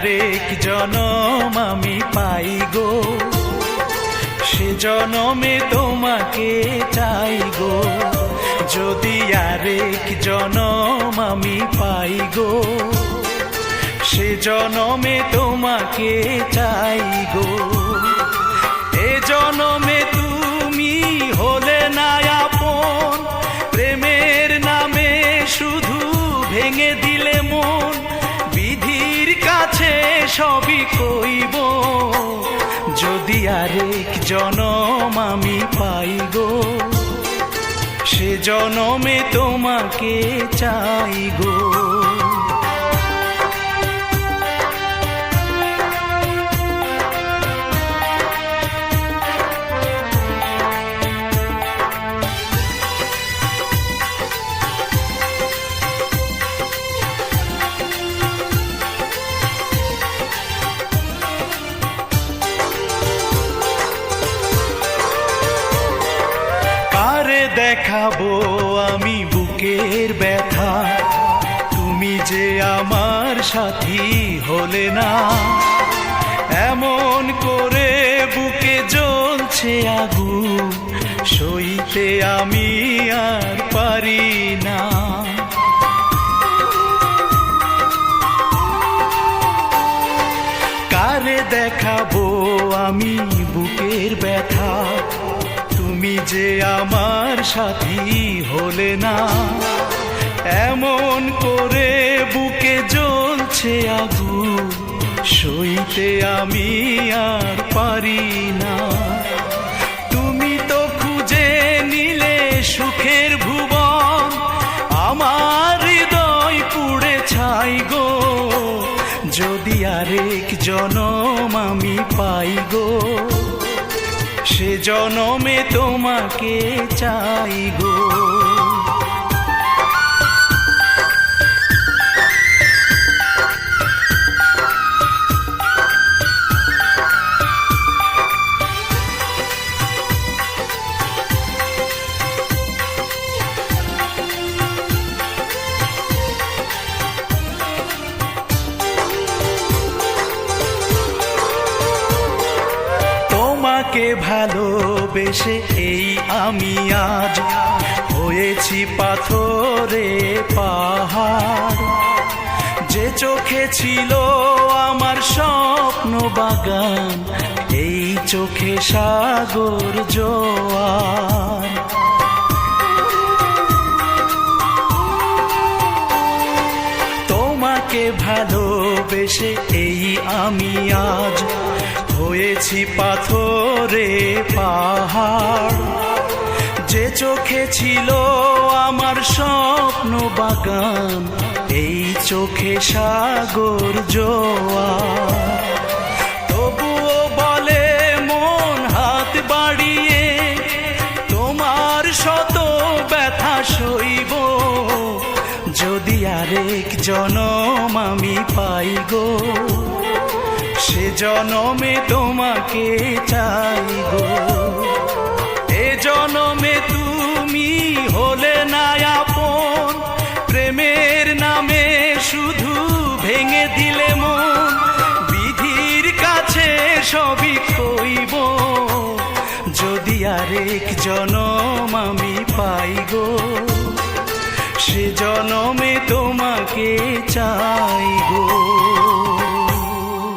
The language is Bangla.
আরেক জনম আমি পাই গো, সে জনমে তোমাকে চাই গো। যদি আরেক জনম আমি পাই গো, সে জনমে তোমাকে চাই গো। এ জনমে তুমি হলে না আপন, প্রেমের নামে শুধু ভেঙে দিলে মন। বিধির কাছে সবই কইব, যদি আরেক জনম আমি পাই গো, সে জনমে তোমাকে চাই গো। দেখাবো আমি বুকের ব্যথা, তুমি যে আমার সাথী হলে না। এমন করে বুকে জ্বলছে আগুন, সইতে আমি আর পারি না। কারে দেখাবো আমি বুকের ব্যথা, তুমি যে আমার সাথী হলে না। এমন করে বুকে জ্বলছে আগুন, সইতে আমি আর পারি না। তুমি তো খুঁজে নিলে সুখের ভুবন, আমার হৃদয় পুড়ে ছাই গো। যদি আরেক জনম আমি পাই গো, সে জনমে তোমাকে চাই গো। তোমাকে ভালোবেসে এই আমি আজ হয়েছি পাথরে পাহাড়। যে চোখে ছিল আমার স্বপ্ন বাগান, এই চোখে সাগর জোয়ার। তোমাকে ভালোবেসে এই আমি আজ হয়েছি পাথরে পাহাড়। যে চোখে ছিল আমার স্বপ্ন বাগান, এই চোখে সাগর জোয়ার। তবুও বলে মন হাত বাড়িয়ে, তোমার শত ব্যথা সইব। যদি আরেক জনম আমি পাই গো, সে জনমে তোমাকে চাই গো। এ জনমে তুমি হলে না আপন, প্রেমের নামে শুধু ভেঙে দিলে মন। বিধির কাছে সবই কইব, যদি আরেক জনম আমি পাই গো, সে জনমে তোমাকে চাই।